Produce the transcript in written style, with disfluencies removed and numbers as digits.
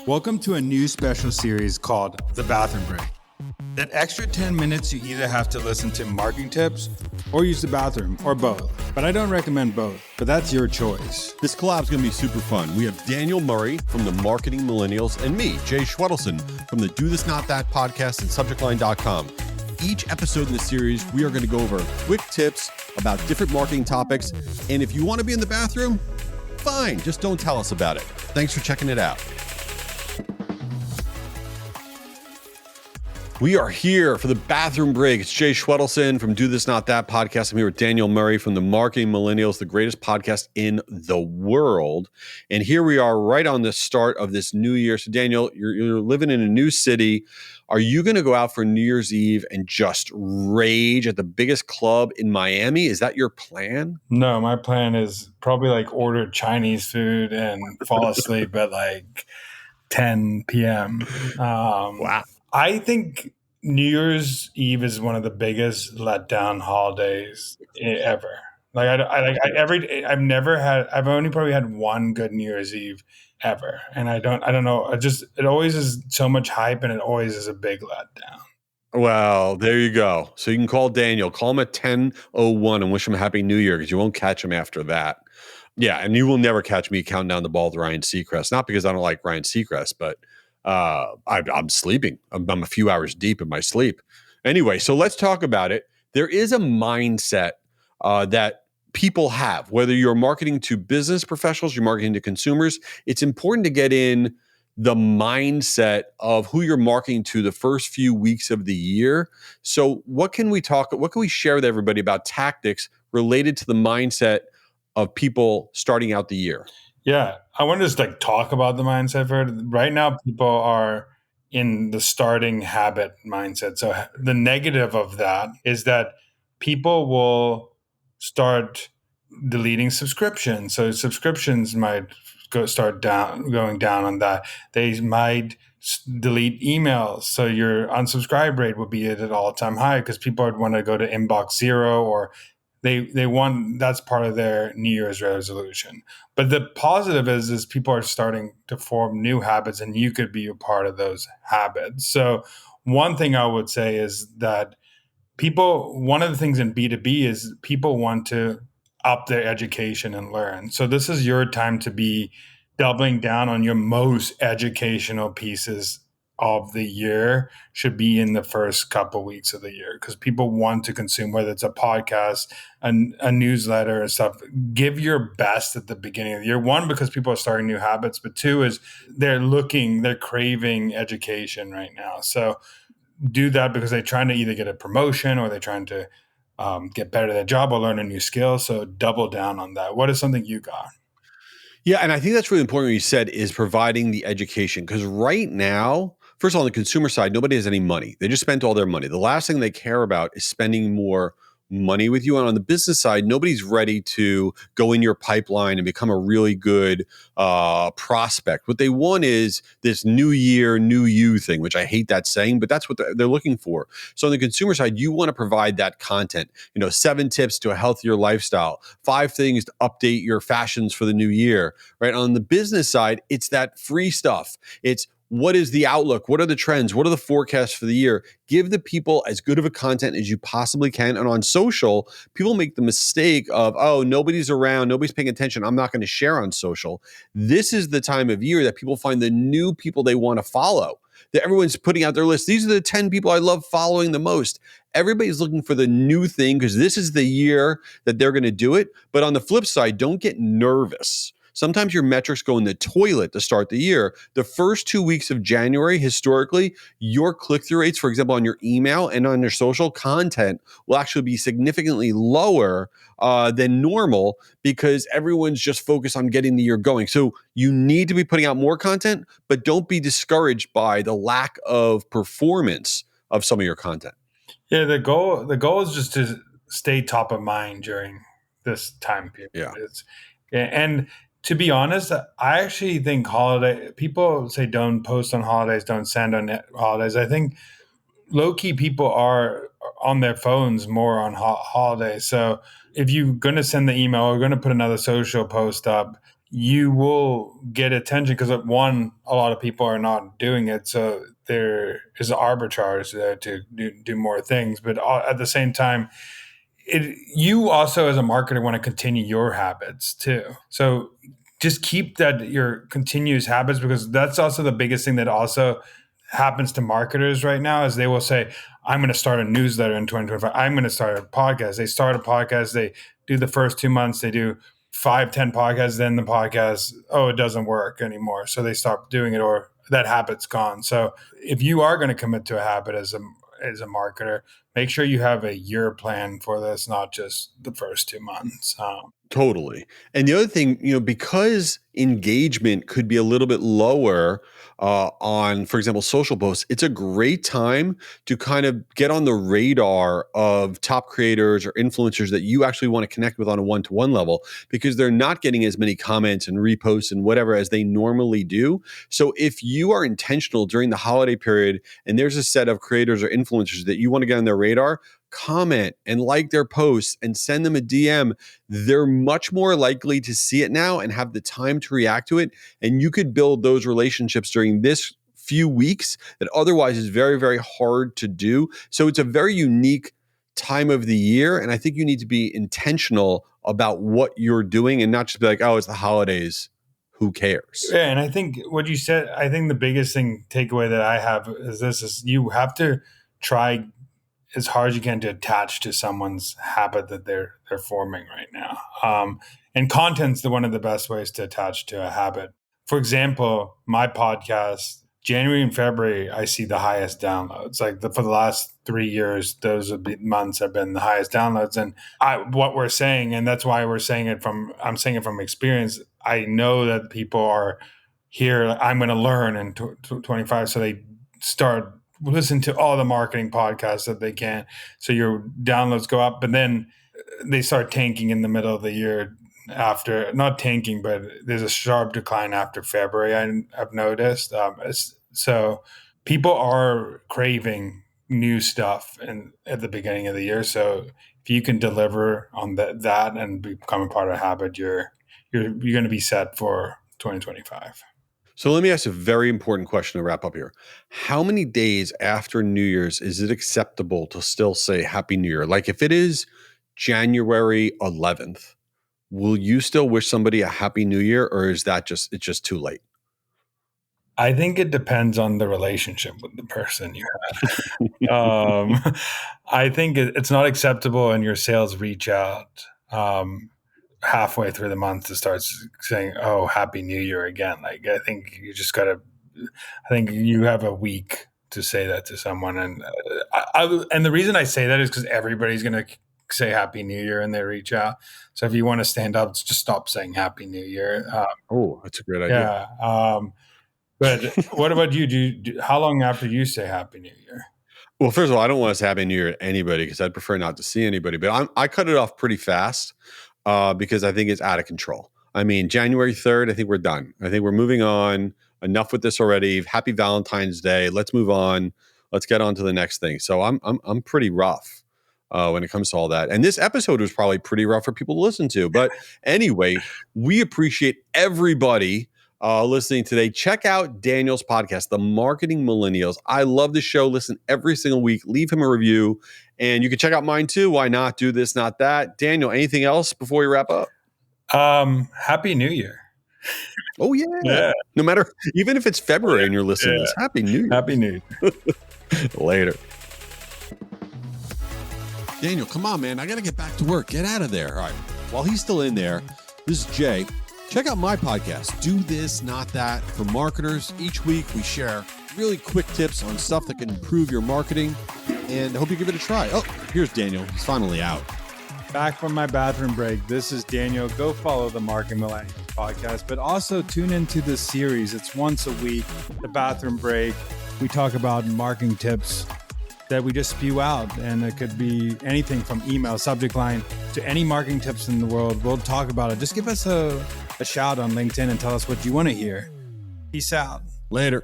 Welcome to a new special series called The Bathroom Break. That extra 10 minutes you either have to listen to marketing tips or use the bathroom or both. But I don't recommend both, but that's your choice. This collab is going to be super fun. We have Daniel Murray from the Marketing Millennials and me, Jay Schwedelson from the Do This Not That podcast and subjectline.com. Each episode in the series, we are going to go over quick tips about different marketing topics. And if you want to be in the bathroom, fine, just don't tell us about it. Thanks for checking it out. We are here for the bathroom break. It's Jay Schwedelson from Do This Not That podcast. I'm here with Daniel Murray from the Marketing Millennials, the greatest podcast in the world. And here we are right on the start of this new year. So Daniel, you're living in a new city. Are you going to go out for New Year's Eve and just rage at the biggest club in Miami? Is that your plan? No, my plan is probably like order Chinese food and fall asleep at like 10 p.m. Wow. I think New Year's Eve is one of the biggest letdown holidays ever. I've only probably had one good New Year's Eve ever. And I don't know. It always is so much hype and it always is a big letdown. Well, there you go. So you can call Daniel, call him at 10:01 and wish him a happy new year because you won't catch him after that. Yeah. And you will never catch me counting down the ball with Ryan Seacrest. Not because I don't like Ryan Seacrest, but I'm sleeping. I'm a few hours deep in my sleep. Anyway, so let's talk about it. There is a mindset that people have, whether you're marketing to business professionals, you're marketing to consumers. It's important to get in the mindset of who you're marketing to the first few weeks of the year. So what can we share with everybody about tactics related to the mindset of people starting out the year? Yeah, I want to just talk about the mindset for it. Right now, people are in the starting habit mindset. So the negative of that is that people will start deleting subscriptions. So subscriptions might going down on that. They might delete emails. So your unsubscribe rate will be at an all-time high because people would want to go to inbox zero, or they want, that's part of their New Year's resolution. But the positive is people are starting to form new habits, and you could be a part of those habits. So one thing I would say is that one of the things in B2B is people want to up their education and learn. So this is your time to be doubling down on your most educational pieces of the year should be in the first couple weeks of the year, because people want to consume, whether it's a podcast, a newsletter and stuff. Give your best at the beginning of the year. One, because people are starting new habits, but two is they're craving education right now. So do that because they're trying to either get a promotion or they're trying to get better at their job or learn a new skill. So double down on that. What is something you got? Yeah, and I think that's really important what you said is providing the education, because right now, first of all, on the consumer side, nobody has any money. They just spent all their money. The last thing they care about is spending more money with you. And on the business side, nobody's ready to go in your pipeline and become a really good prospect. What they want is this new year, new you thing, which I hate that saying, but that's what they're looking for. So on the consumer side, you want to provide that content, 7 tips to a healthier lifestyle, 5 things to update your fashions for the new year, right? On the business side, it's that free stuff. It's what is the outlook? What are the trends? What are the forecasts for the year? Give the people as good of a content as you possibly can. And on social, people make the mistake of, oh, nobody's around, nobody's paying attention, I'm not going to share on social. This is the time of year that people find the new people they want to follow. That everyone's putting out their list. These are the 10 people I love following the most. Everybody's looking for the new thing because this is the year that they're going to do it. But on the flip side, don't get nervous. Sometimes your metrics go in the toilet to start the year. The first 2 weeks of January, historically, your click-through rates, for example, on your email and on your social content will actually be significantly lower than normal because everyone's just focused on getting the year going. So you need to be putting out more content, but don't be discouraged by the lack of performance of some of your content. Yeah, the goal is just to stay top of mind during this time period. Yeah. And to be honest, I actually think people say don't post on holidays, don't send on holidays. I think low-key people are on their phones more on holidays. So if you're going to send the email or going to put another social post up, you will get attention because one, a lot of people are not doing it. So there is arbitrage there to do more things. But at the same time, you also as a marketer want to continue your habits too. So just keep that your continuous habits, because that's also the biggest thing that also happens to marketers right now is they will say, I'm going to start a newsletter in 2025. I'm going to start a podcast. They start a podcast. They do the first 2 months. They do 5, 10 podcasts. Then the podcast, oh, it doesn't work anymore. So they stop doing it, or that habit's gone. So if you are going to commit to a habit as a marketer, make sure you have a year plan for this, not just the first 2 months. Totally. And the other thing, because engagement could be a little bit lower on, for example, social posts, it's a great time to kind of get on the radar of top creators or influencers that you actually want to connect with on a one-to-one level, because they're not getting as many comments and reposts and whatever as they normally do. So if you are intentional during the holiday period and there's a set of creators or influencers that you want to get on their radar, comment and like their posts and send them a DM. They're much more likely to see it now and have the time to react to it. And you could build those relationships during this few weeks that otherwise is very, very hard to do. So it's a very unique time of the year. And I think you need to be intentional about what you're doing and not just be like, oh, it's the holidays. Who cares? Yeah, and I think what you said, I think the biggest takeaway that I have is you have to try as hard as you can to attach to someone's habit that they're forming right now. And content's one of the best ways to attach to a habit. For example, my podcast, January and February, I see the highest downloads. For the last 3 years, those months have been the highest downloads. And what we're saying, and that's why I'm saying it from experience. I know that people are here. I'm going to learn in 25, so they start listen to all the marketing podcasts that they can. So your downloads go up, but then they start tanking in the middle of the year after, not tanking, but there's a sharp decline after February. I've noticed. So people are craving new stuff at the beginning of the year. So if you can deliver on that and become a part of a habit, you're going to be set for 2025. So let me ask a very important question to wrap up here. How many days after New Year's is it acceptable to still say Happy New Year? Like if it is January 11th, will you still wish somebody a Happy New Year, or is that it's just too late? I think it depends on the relationship with the person you have. I think it's not acceptable in your sales reach out halfway through the month to start saying, "Oh, Happy New Year" again. I think you just gotta. I think you have a week to say that to someone, and and the reason I say that is because everybody's gonna say Happy New Year and they reach out. So if you want to stand up, just stop saying Happy New Year. That's a great idea. Yeah. But what about you? How long after you say Happy New Year? Well, first of all, I don't want to say Happy New Year to anybody because I'd prefer not to see anybody. But I cut it off pretty fast because I think it's out of control. I mean, January 3rd, I think we're done. I think we're moving on. Enough with this already. Happy Valentine's Day. Let's move on. Let's get on to the next thing. So I'm pretty rough when it comes to all that. And this episode was probably pretty rough for people to listen to. But anyway, we appreciate everybody listening today. Check out Daniel's podcast, The Marketing Millennials. I love the show. Listen every single week. Leave him a review. And you can check out mine too. Why not? Do this, not that. Daniel, anything else before we wrap up? Happy New Year. Oh, yeah. No matter, even if it's February and you're listening to this, Happy New Year. Happy New Year. Later. Daniel, come on, man. I got to get back to work. Get out of there. All right. While he's still in there, this is Jay. Check out my podcast, Do This, Not That, for marketers. Each week we share really quick tips on stuff that can improve your marketing, and I hope you give it a try. Oh, here's Daniel. He's finally out. Back from my bathroom break. This is Daniel. Go follow the Marketing Millennials podcast, but also tune into this series. It's once a week, the bathroom break. We talk about marketing tips that we just spew out, and it could be anything from email subject line to any marketing tips in the world. We'll talk about it. Just give us a shout on LinkedIn and tell us what you want to hear. Peace out. Later.